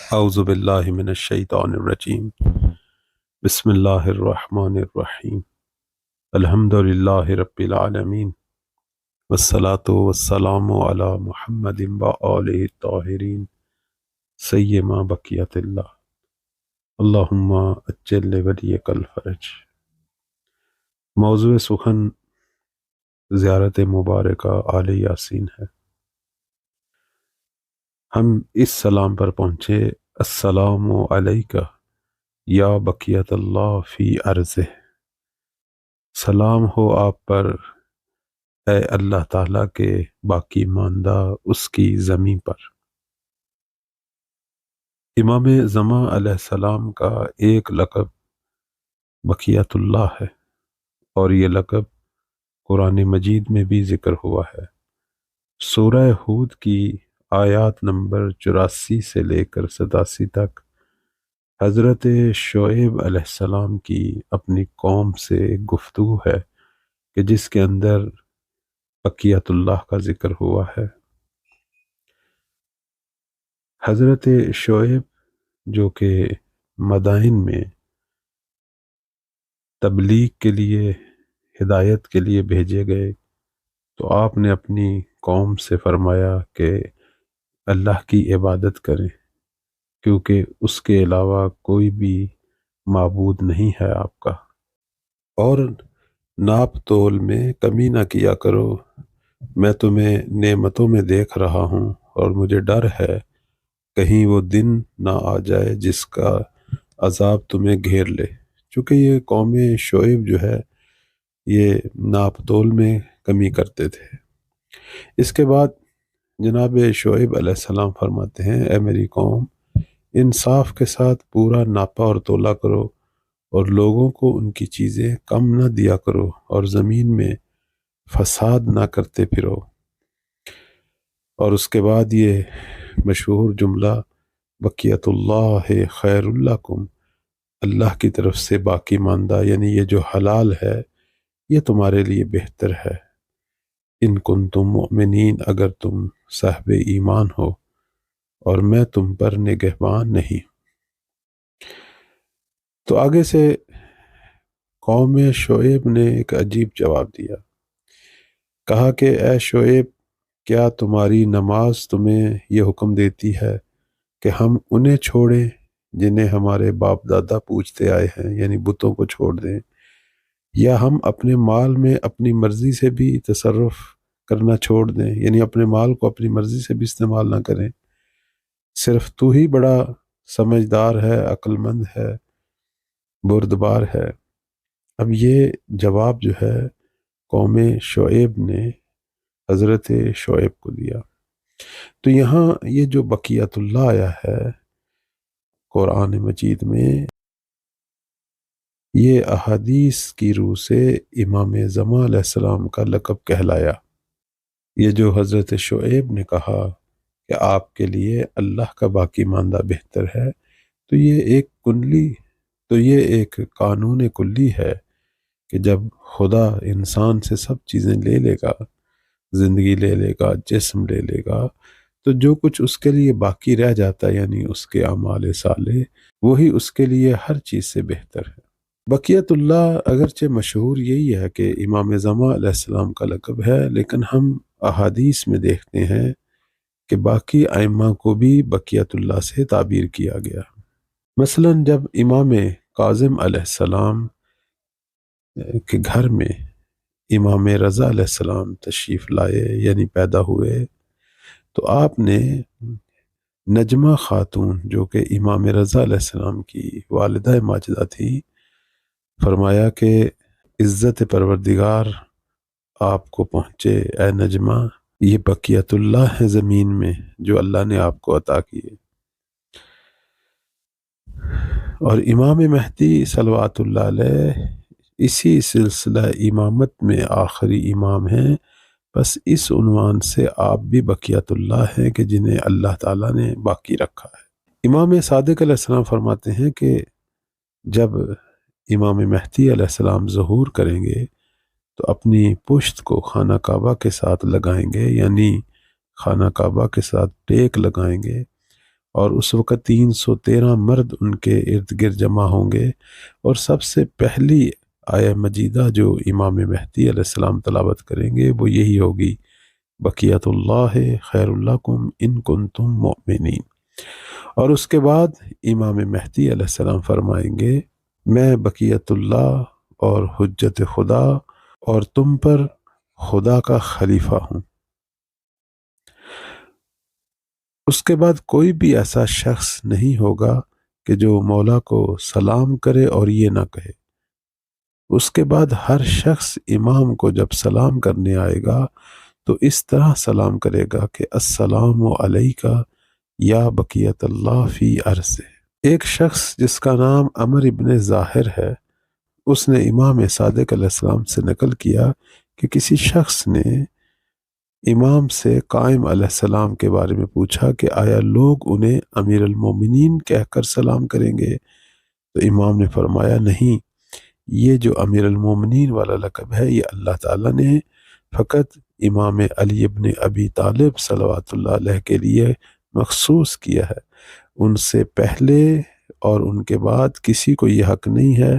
اعوذ باللہ من الشیطان الرجیم بسم اللہ الرحمن الرحیم الحمد للہ رب العالمین والصلاة والسلام علی محمد وآلہ الطاہرین سیما بقیت اللہ اللہم اجل ولیک الفرج۔ موضوع سخن زیارت مبارکہ آل یاسین ہے۔ ہم اس سلام پر پہنچے: السلام علیکہ یا بقیت اللہ فی ارضہ۔ سلام ہو آپ پر اے اللہ تعالیٰ کے باقی ماندہ اس کی زمین پر۔ امام زمان علیہ السلام کا ایک لقب بقیت اللہ ہے، اور یہ لقب قرآن مجید میں بھی ذکر ہوا ہے۔ سورہ ہود کی آیات نمبر 84 سے لے کر 87 تک حضرت شعیب علیہ السلام کی اپنی قوم سے گفتگو ہے کہ جس کے اندر بقیت اللہ کا ذکر ہوا ہے۔ حضرت شعیب جو کہ مدائن میں تبلیغ کے لیے، ہدایت کے لیے بھیجے گئے، تو آپ نے اپنی قوم سے فرمایا کہ اللہ کی عبادت کریں، کیونکہ اس کے علاوہ کوئی بھی معبود نہیں ہے آپ کا، اور ناپ تول میں کمی نہ کیا کرو۔ میں تمہیں نعمتوں میں دیکھ رہا ہوں اور مجھے ڈر ہے کہیں وہ دن نہ آ جائے جس کا عذاب تمہیں گھیر لے، چونکہ یہ قوم شعیب جو ہے یہ ناپ تول میں کمی کرتے تھے۔ اس کے بعد جناب شعیب علیہ السلام فرماتے ہیں: اے میری قوم، انصاف کے ساتھ پورا ناپا اور تولا کرو، اور لوگوں کو ان کی چیزیں کم نہ دیا کرو، اور زمین میں فساد نہ کرتے پھرو۔ اور اس کے بعد یہ مشہور جملہ بقیت اللہ خیر لکم، اللہ کی طرف سے باقی ماندہ، یعنی یہ جو حلال ہے یہ تمہارے لیے بہتر ہے، ان کنتم مؤمنین، اگر تم صاحب ایمان ہو، اور میں تم پر نگہبان نہیں۔ تو آگے سے قوم شعیب نے ایک عجیب جواب دیا، کہا کہ اے شعیب، کیا تمہاری نماز تمہیں یہ حکم دیتی ہے کہ ہم انہیں چھوڑیں جنہیں ہمارے باپ دادا پوجتے آئے ہیں، یعنی بتوں کو چھوڑ دیں، یا ہم اپنے مال میں اپنی مرضی سے بھی تصرف کرنا چھوڑ دیں، یعنی اپنے مال کو اپنی مرضی سے بھی استعمال نہ کریں؟ صرف تو ہی بڑا سمجھدار ہے، عقل مند ہے، بردبار ہے۔ اب یہ جواب جو ہے قوم شعیب نے حضرت شعیب کو دیا۔ تو یہاں یہ جو بقیت اللہ آیا ہے قرآن مجید میں، یہ احادیث کی روح سے امام زمان علیہ السلام کا لقب کہلایا۔ یہ جو حضرت شعیب نے کہا کہ آپ کے لیے اللہ کا باقی ماندہ بہتر ہے، تو یہ ایک قانون کلی ہے کہ جب خدا انسان سے سب چیزیں لے لے گا، زندگی لے لے گا، جسم لے لے گا، تو جو کچھ اس کے لیے باقی رہ جاتا ہے، یعنی اس کے اعمال صالح، وہی اس کے لیے ہر چیز سے بہتر ہے۔ بقیت اللہ اگرچہ مشہور یہی ہے کہ امام زمان علیہ السلام کا لقب ہے، لیکن ہم احادیث میں دیکھتے ہیں کہ باقی ائمہ کو بھی بقیت اللہ سے تعبیر کیا گیا۔ مثلا جب امام کاظم علیہ السلام کے گھر میں امام رضا علیہ السلام تشریف لائے، یعنی پیدا ہوئے، تو آپ نے نجمہ خاتون جو کہ امام رضا علیہ السلام کی والدہ ماجدہ تھی، فرمایا کہ عزت پروردگار آپ کو پہنچے اے نجمہ، یہ بقیت اللہ ہے زمین میں جو اللہ نے آپ کو عطا کیے۔ اور امام مہدی صلوات اللہ علیہ اسی سلسلہ امامت میں آخری امام ہیں، بس اس عنوان سے آپ بھی بقیت اللہ ہیں کہ جنہیں اللہ تعالیٰ نے باقی رکھا ہے۔ امام صادق علیہ السلام فرماتے ہیں کہ جب امام مہدی علیہ السلام ظہور کریں گے تو اپنی پشت کو خانہ کعبہ کے ساتھ لگائیں گے، یعنی خانہ کعبہ کے ساتھ ٹیک لگائیں گے، اور اس وقت 313 مرد ان کے ارد گرد جمع ہوں گے، اور سب سے پہلی آیہ مجیدہ جو امام مہدی علیہ السلام تلاوت کریں گے وہ یہی ہوگی، بقیت اللہ خیر لکم ان کنتم مؤمنین۔ اور اس کے بعد امام مہدی علیہ السلام فرمائیں گے، میں بقیت اللہ اور حجت خدا اور تم پر خدا کا خلیفہ ہوں۔ اس کے بعد کوئی بھی ایسا شخص نہیں ہوگا کہ جو مولا کو سلام کرے اور یہ نہ کہے۔ اس کے بعد ہر شخص امام کو جب سلام کرنے آئے گا تو اس طرح سلام کرے گا کہ السلام علیکہ یا بقیت اللہ فی ارض۔ ایک شخص جس کا نام عمر ابن ظاہر ہے، اس نے امام صادق علیہ السلام سے نقل کیا کہ کسی شخص نے امام سے قائم علیہ السلام کے بارے میں پوچھا کہ آیا لوگ انہیں امیر المومنین کہہ کر سلام کریں گے؟ تو امام نے فرمایا نہیں، یہ جو امیر المومنین والا لقب ہے یہ اللہ تعالیٰ نے فقط امام علی ابن ابی طالب صلوات اللہ علیہ کے لیے مخصوص کیا ہے۔ ان سے پہلے اور ان کے بعد کسی کو یہ حق نہیں ہے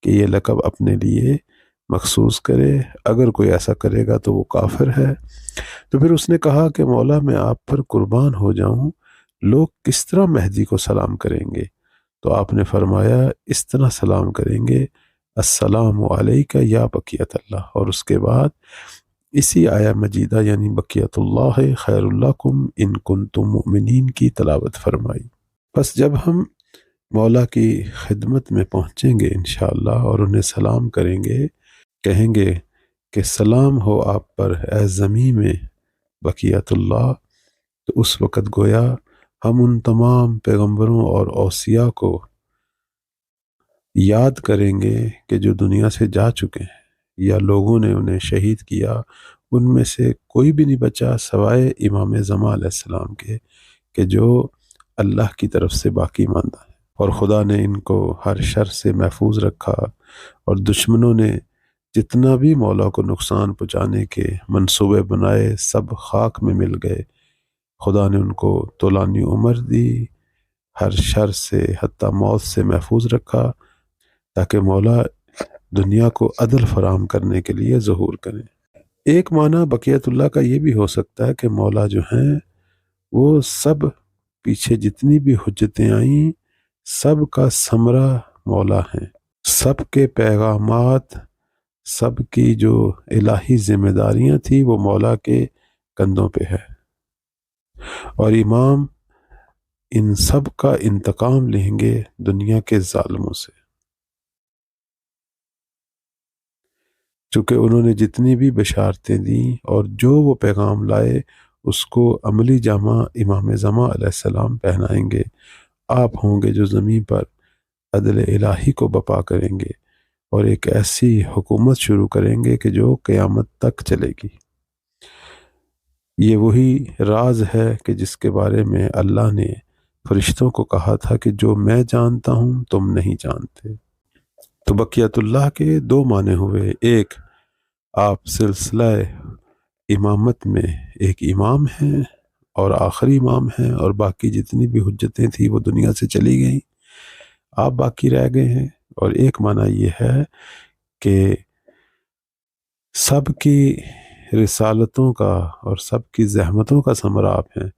کہ یہ لقب اپنے لیے مخصوص کرے۔ اگر کوئی ایسا کرے گا تو وہ کافر ہے۔ تو پھر اس نے کہا کہ مولا میں آپ پر قربان ہو جاؤں، لوگ کس طرح مہدی کو سلام کریں گے؟ تو آپ نے فرمایا اس طرح سلام کریں گے، السلام علیکہ یا بقیت اللہ، اور اس کے بعد اسی آیہ مجیدہ یعنی بقیت اللہ خیر لکم ان کنتم مؤمنین کی تلاوت فرمائی۔ بس جب ہم مولا کی خدمت میں پہنچیں گے انشاءاللہ اور انہیں سلام کریں گے، کہیں گے کہ سلام ہو آپ پر اے زمین میں بقیت اللہ، تو اس وقت گویا ہم ان تمام پیغمبروں اور اوصیاء کو یاد کریں گے کہ جو دنیا سے جا چکے ہیں یا لوگوں نے انہیں شہید کیا، ان میں سے کوئی بھی نہیں بچا سوائے امام زمان علیہ السلام کے کہ جو اللہ کی طرف سے باقی ماندہ ہے، اور خدا نے ان کو ہر شر سے محفوظ رکھا، اور دشمنوں نے جتنا بھی مولا کو نقصان پہنچانے کے منصوبے بنائے سب خاک میں مل گئے۔ خدا نے ان کو طولانی عمر دی، ہر شر سے حتیٰ موت سے محفوظ رکھا، تاکہ مولا دنیا کو عدل فراہم کرنے کے لیے ظہور کریں۔ ایک معنی بقیت اللہ کا یہ بھی ہو سکتا ہے کہ مولا جو ہیں وہ سب پیچھے جتنی بھی حجتیں آئیں سب کا ثمرہ مولا ہیں، سب کے پیغامات، سب کی جو الہی ذمہ داریاں تھیں وہ مولا کے کندھوں پہ ہے، اور امام ان سب کا انتقام لیں گے دنیا کے ظالموں سے، چونکہ انہوں نے جتنی بھی بشارتیں دیں اور جو وہ پیغام لائے اس کو عملی جامہ امام زمان علیہ السلام پہنائیں گے۔ آپ ہوں گے جو زمین پر عدل الہی کو بپا کریں گے اور ایک ایسی حکومت شروع کریں گے کہ جو قیامت تک چلے گی۔ یہ وہی راز ہے کہ جس کے بارے میں اللہ نے فرشتوں کو کہا تھا کہ جو میں جانتا ہوں تم نہیں جانتے۔ تو بقیت اللہ کے دو معنی ہوئے، ایک آپ سلسلہ امامت میں ایک امام ہیں اور آخری امام ہیں، اور باقی جتنی بھی حجتیں تھیں وہ دنیا سے چلی گئیں، آپ باقی رہ گئے ہیں۔ اور ایک معنی یہ ہے کہ سب کی رسالتوں کا اور سب کی زحمتوں کا ثمرہ آپ ہیں،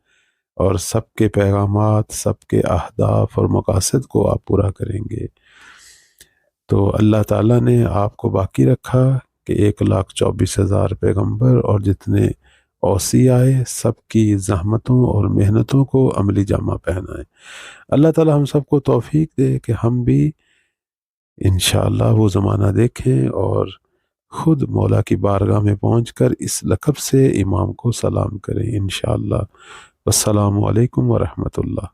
اور سب کے پیغامات، سب کے اہداف اور مقاصد کو آپ پورا کریں گے۔ تو اللہ تعالیٰ نے آپ کو باقی رکھا کہ 1,24,000 پیغمبر اور جتنے اوصیاء آئے سب کی زحمتوں اور محنتوں کو عملی جامہ پہنائے۔ اللہ تعالیٰ ہم سب کو توفیق دے کہ ہم بھی انشاءاللہ وہ زمانہ دیکھیں اور خود مولا کی بارگاہ میں پہنچ کر اس لقب سے امام کو سلام کریں انشاءاللہ۔ والسلام علیکم ورحمۃ اللہ۔